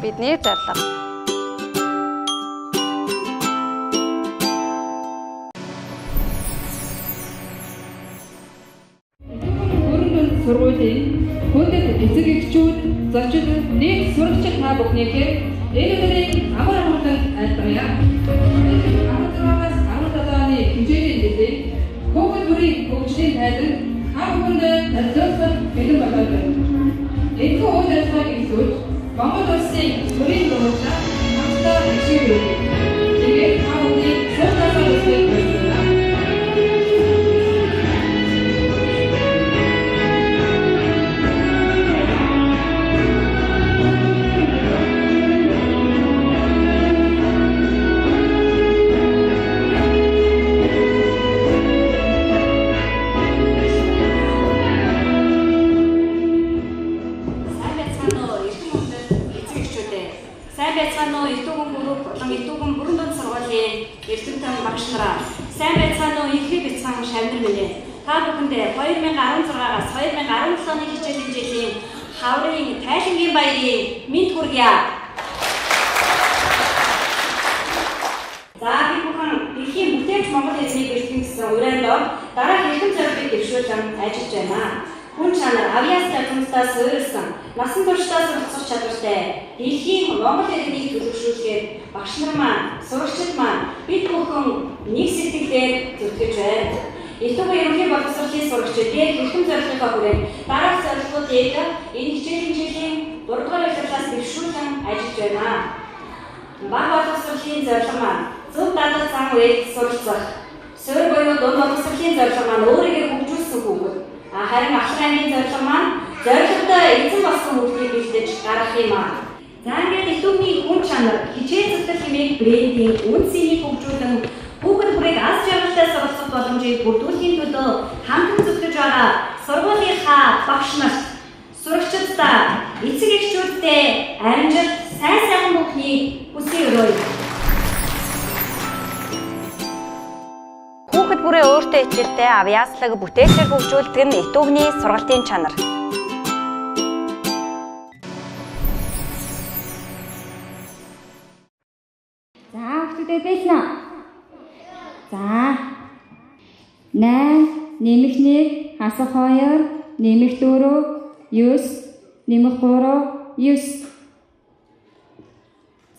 бидний зорилго. Сургуулийн хүндэт эцэг эхчүүд, зочид, нэг сурагчид та бүхнийхээ энэ өдрийн амар амгалан айлтгая. 16-аас 17 оны хэмжээний жилийн хүүхэд бүрийн хөгжлийн тайлбар та бүхэндээ зориулсан бэлэн болоод байна. Энэхүү үйл ажиллагааг эхлүүлж Монгол Улсын төрийн дугуйтай хамтдаа хичээлээ. Тэгээд та бүхний сургалтын үсгийг барьсан. Сайн байцгаана уу их бяцхан шавнар минь. Та бүхэндээ 2016-аас 2017 оны хичээлийн жилийн хаврын тайлангийн баярын мэд хүргье. За би бүхэн дэлхийн бүтээгч Монгол хэлний бэлтгэн гэсэн урайлаар дараах эрхэм зорилгыг дэвшүүлэн ажиллаж байна. Хүн чанар авиас зарцумстаас суурилсан насан туршдаа суралцах чадвартай дэлхийн Монгол хэлнийг төлөвшүүлэхэд багш нар маань, сурагчид маань бид бүхэн нэг сэтгэлээр зүтгэж байна. Итүг ерөнхий боловсролын сурагчдыг эрхэм зорилгынхаа хүрээнд дараах зорилгуудыг энэ хичээлийн жилийн 3 дугаар удирлаас дэвшүүлэн ажиллаж байна. Бага боловсролын зорилго маань зөв дадлаг зам үед суралцах, суурь буюу дунд боловсролын зорилго маань өөрийгөө хөгжүүлсэн хүүхэд. Харин ахлах ангийн зорилго маань зорилготой эзэн болсон хүүхдийг бэлдэж гаргах юм аа. За ингээд итүгний хүн чанар хичээл зүтгэл хэмээх брендийн үнцнийг хөгжүүлэн хүүхэд бүрийг аз жаргалтай суралцах боломжийг бүрдүүлэхийн төлөө хамтан зүтгэж байгаа сургуулийнхаа багш нарт, сурагчдаа, эцэг эхчүүдтэй амжилт, сайн сайхан бүхнийг хүсье өрөөе. Хүүхэд бүрээ өөртөө ичээлтэй авьяаслаг бүтээлчээр хөгжүүлдэг нь итүгний сургалтын чанар. За хүүхдүүдээ байсан уу? За 8 нэмэх 1 хасах 2 нэмэх 4 9 нэмэх 3 9.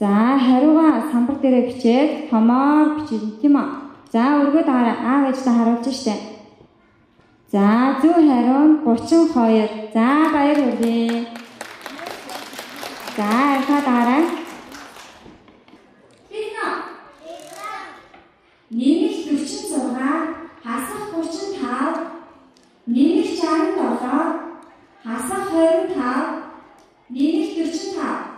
За хариугаа самбар дээрээ бичээд томоор бичиж тийм үү? За өргөд аав ээжтэй харуулж штэ. За зөв хариу нь 32. За баяр хүргэе. За архаа дараа. Нэмэх 46, хасах 35, нэмэх 67, хасах 25, нэмэх 45.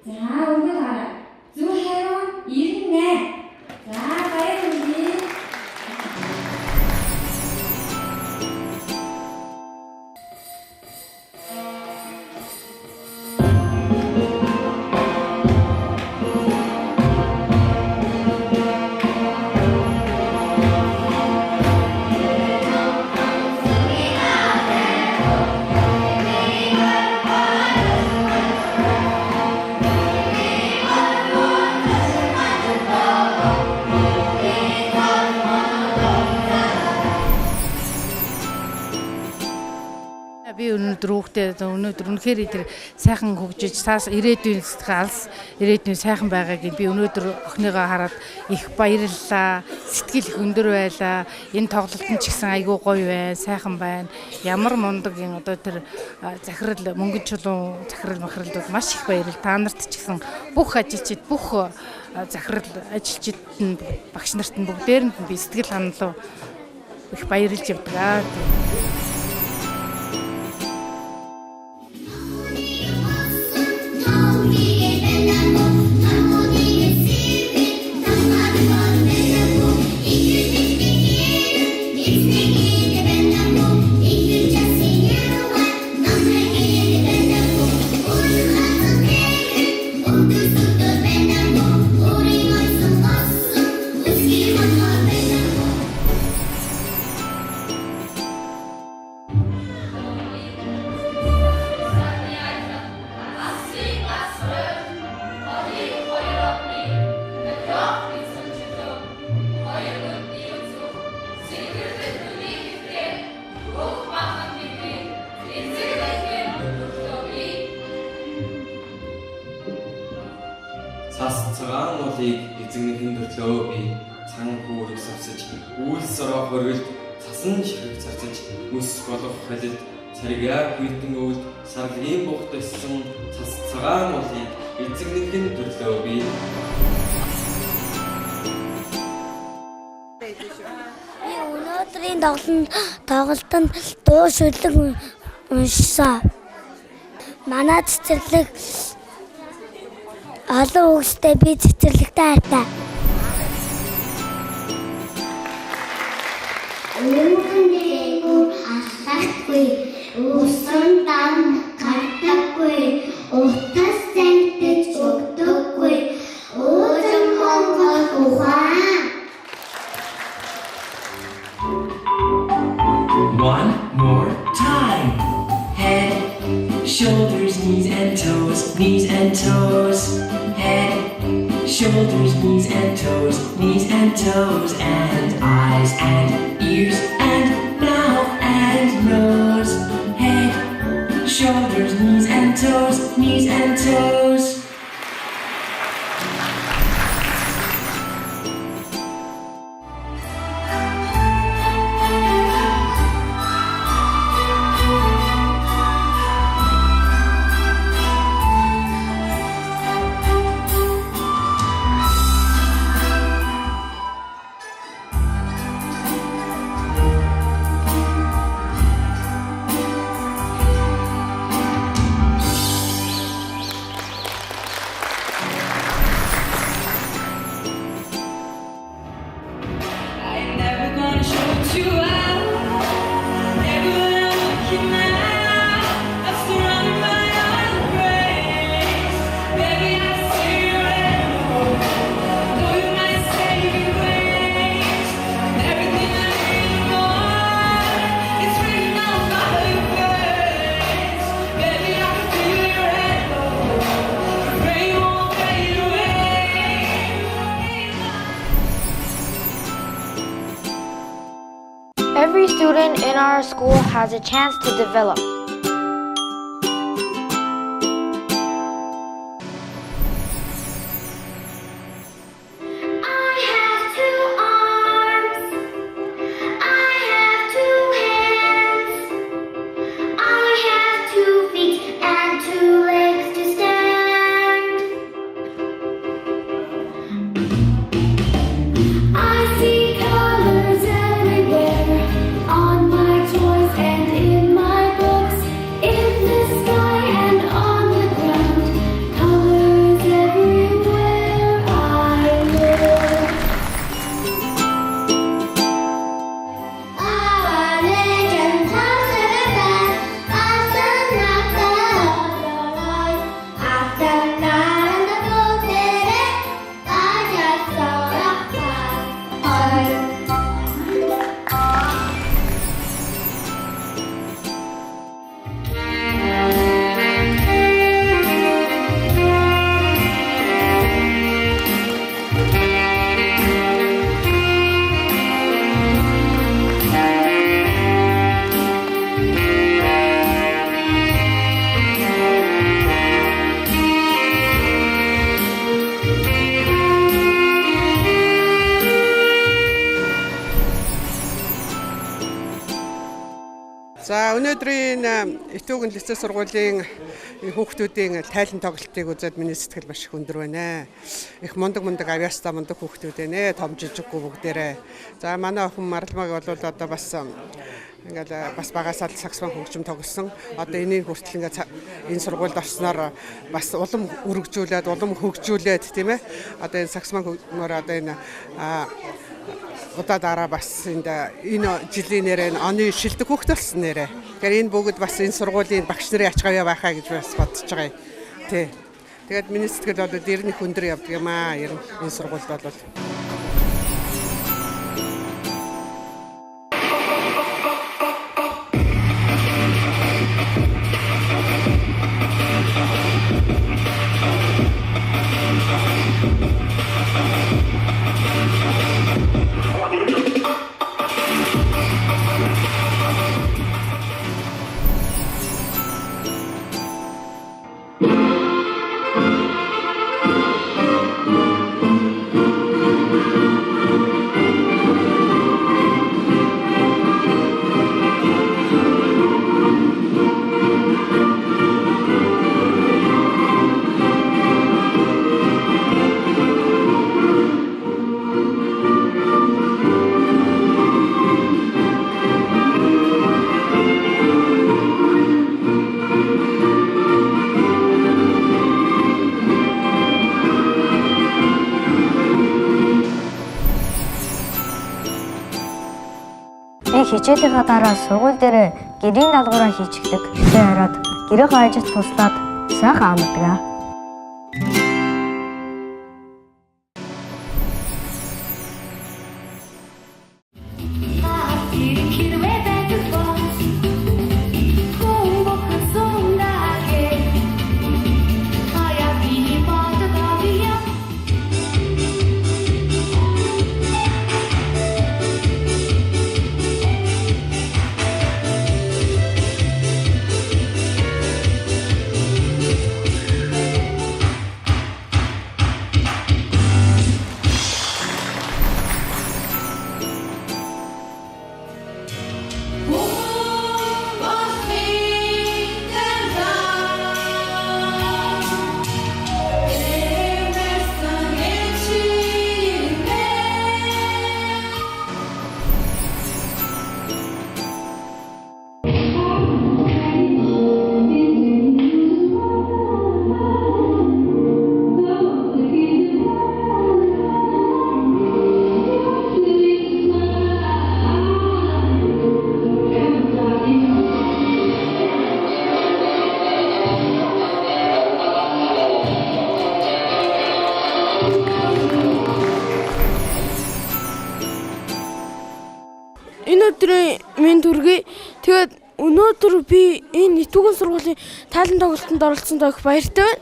За өргөд хараа. Зөв хариу 98. За баяр хүргэе. Би өнөөдөр үнэхээр тэр сайхан хөгжиж цаас ирээдүйн алс ирээдүйн сайхан байгааг би өнөөдөр охиныгоо хараад их баярлалаа. Сэтгэл их өндөр байлаа. Энэ тоглолт нь ч гэсэн айгүй гоё байна, сайхан байна. Ямар мундаг энэ одоо тэр захирал мөнгөн чулуун захирал махралдууд маш их баярлал. Та нарт ч гэсэн бүх ажилчид бүх захирал ажилчид нь багш нарт нь бүгдээрэнд нь би сэтгэл хангалуун их баярлж явдаг. эзэгнийхэн төрлөө би цан хүүрэг савсаж үйлс ороо хөргөлд цасан ширхэг цацаж үс болох халилд царигяа хүйтэн өвд сарлагын бухт өссөн цас цагаан уулыг эзэгнийхэн төрлөө би Өнөөдрийн тоглолтод дуу шүлэг уншсан. Манай цэцэрлэг олон хүүхэдтэй би цэцэрлэгтэй хайртай. Өнөөдрийн асахгүй uuсан дан гартаггүй утас зэнтэж өгдөггүй өөжин Монгол ухаан. One more time. Head, shoulders, knees and toes, knees and toes. Head, shoulders, knees and toes, knees and toes, and eyes and ears and mouth and nose. Head, shoulders, knees and toes, knees and toes. Every student in our school has a chance to develop. I have two arms. I have two hands. I have 2 feet and 2 legs to stand. I see colors everywhere on my toys and in my books, in the sky and on the ground. Colors everywhere I look. Our legend tells it that after night and the boat did it, I just saw a heart. За өнөөдрийн Итүүгэн лицей сургуулийн хүүхдүүдийн тайлан тоглолтыг үзээд миний сэтгэл маш их өндөр байна. Их мундаг авьяастай мундаг хүүхдүүд байна. Том жижиггүй бүгдээрээ. За манай охин Марламаг бол одоо бас ингээл бас багасаа саксофон хөгжим тоглосон. Одоо энэний хүртэл ингээ энэ сургуульд орсноор бас улам өргөжүүлээд, улам хөгжүүлээд тийм ээ. Одоо энэ саксофоноор одоо энэ удаа дараа бас энэ жилийн нэрээ оны шилдэг хүүхд болсон нэрээ. Тэгэхээр энэ бүгд бас энэ сургуулийн багш нарын ач гавьяа байхаа гэж бас бодож байгаа юм. Тий. Тэгээд миний сэтгэл бол дэрнийх өндөр явдаг юм аа. Энэ сургуульд бол хичээлийнхаа дараа сургууль дээр гэрийн даалгавраа хийчихдэг. Гэхдээ хараад гэрийнхээ ажилд туслаад сайхан амардаг. Минь дүргээ тэгээд өнөөдөр би энэ нэтгүүн сургуулийн тайлан тоглолтод оролцсонд их баяртай байна.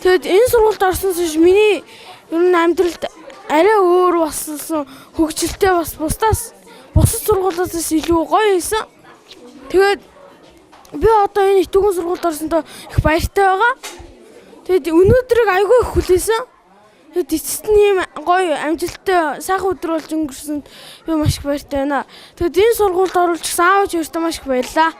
Тэгээд энэ сургуульд орсноос хойш миний ер нь амьдралд арай өөр болсон хөгжилтэй бас бусад сургуулиудаас илүү гоё байсан. Тэгээд би одоо энэ нэтгүүн сургуульд орсонд их баяртай байгаа. Тэгээд өнөөдрийг айгүй их хүлээсэн. Тэгээд эцэст нь ийм гоё амжилттай сайхан өдөр болж өнгөрсөнд би маш их баяртай байна. Тэгээд энэ сургуульд оруулчихсан аавч өөртөө маш их баярлалаа.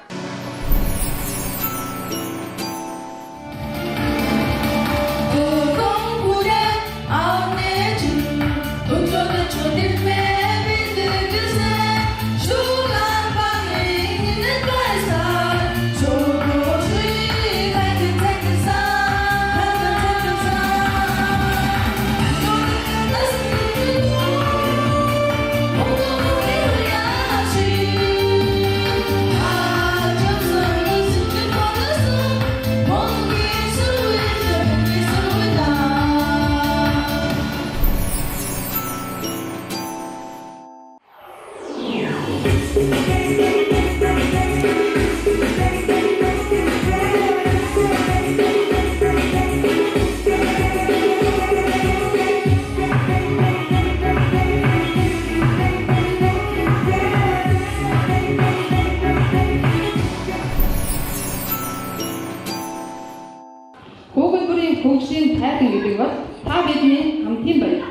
хөгжлийн тайван гэдэг бол та бидний хамтын баяр.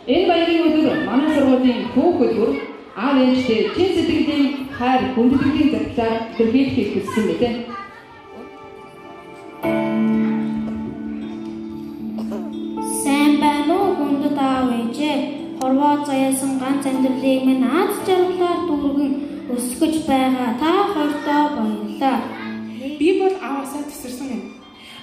Энэ баярын өдөр манай сургуулийн түүх өдөр аав ээжтэй чин сэтгэлийн хайр хүндэтгэлийн зардлаар илэрхийлэхийг хүссэн мэт. Сайн байна уу хүндэт аав ээжээ? Хорвоо заяасан ганц амьдралыг минь аз жаргалаар дүүргэн өсгөж байгаа та хоёртоо баярлалаа. Би бол ааваасаа тесэрсэн юм.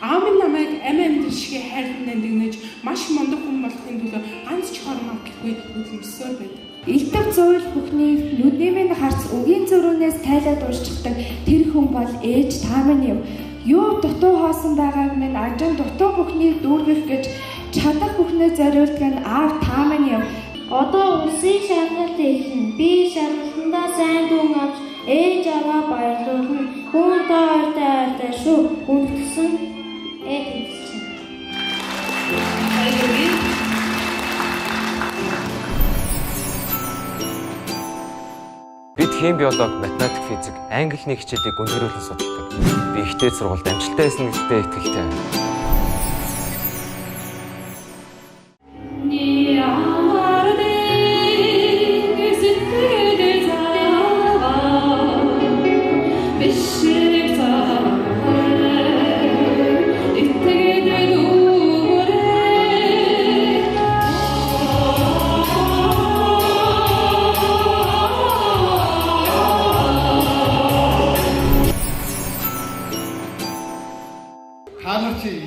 Аав минь намайг амьдрал шиг хайрлан нандинаж маш мундаг хүн болохын төлөө ганц ч хормоо гэхгүй хөдөлмөрсөөр байдаг. Илтгэв зүйл бүхний нүдний минь харц үгийн зөрүүнээс тайлаад уршчихдаг тэр хүн бол ээж та минь юм. Юу дутуу хоосон байгааг минь ажин дутуу бүхнийг дүүргэх гэж чадах бүхнээ зориулдаг нь аав та минь юм. Одоо улсын шалгалт эхэлнэ. Би шалгалтандаа сайн дүн авч ээж аваа баярлуулна. Хүн та хоёртой хайртай шүү. Хүндэтгсэн ээж хэлсэн. Бид хим биолог, математик, физик, англи хичээлийг өндөрлөн судалдаг. Би ихтэй сургуульд амжилттай байсан гэдэгт итгэлтэй байна.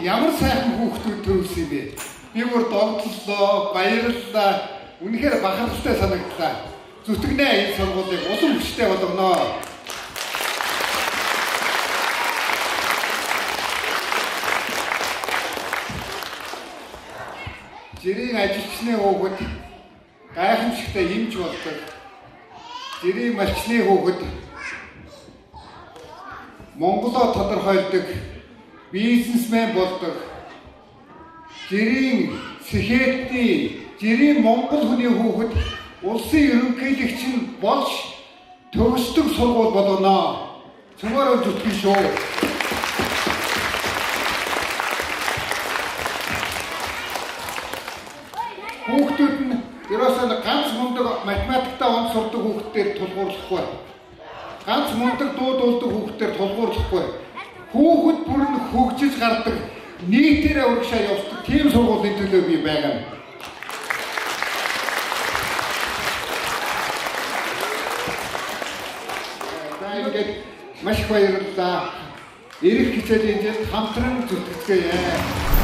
Ямар сайхан хүүхдүүд төрүүлсэн юм бэ? Би бүр догтлоо, баярлалаа. Үнэхээр бахархалтай санагдлаа. зүтгэнэ энэ сургуулийг улам хүчтэй болгоно. Жирийн ажилчны хүүхэд гайхамшигтай юмж болдог. Жирийн малчны хүүхэд Монголоо тодорхойлдог бизнесмен болдог. Жирийн сэхэтний жирийн монгол хүний хүүхэд улсын ерөнхийлөгч нь болж төгсдөг сургууль болгоно. Цөмөр зүтгэн шүү. Хүүхдүүд нь ерөөсөө ганц мундаг математиктаа он сурдаг хүүхдээр тулгуурлахгүй. Ганц мундаг дуу дуулдаг хүүхдээр тулгуурлахгүй. Хүүхэд бүр нь хөгжиж гардаг, нийтээрээ урагшаа явдаг тийм сургуулийн төлөө би байгаа. За ингээд маш их баярлалаа. Ирэх хичээлийн жилд хамтран зүтгэцгээе.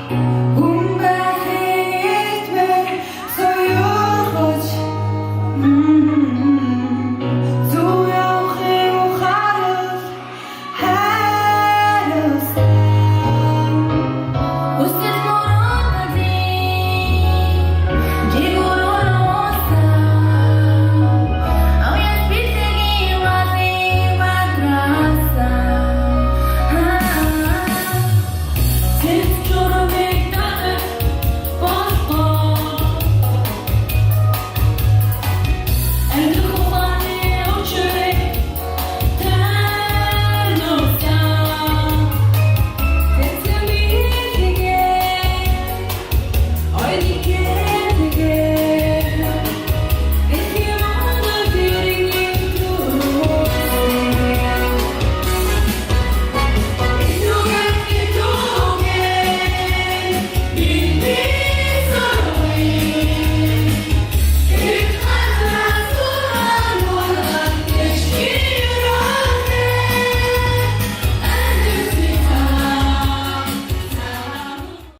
you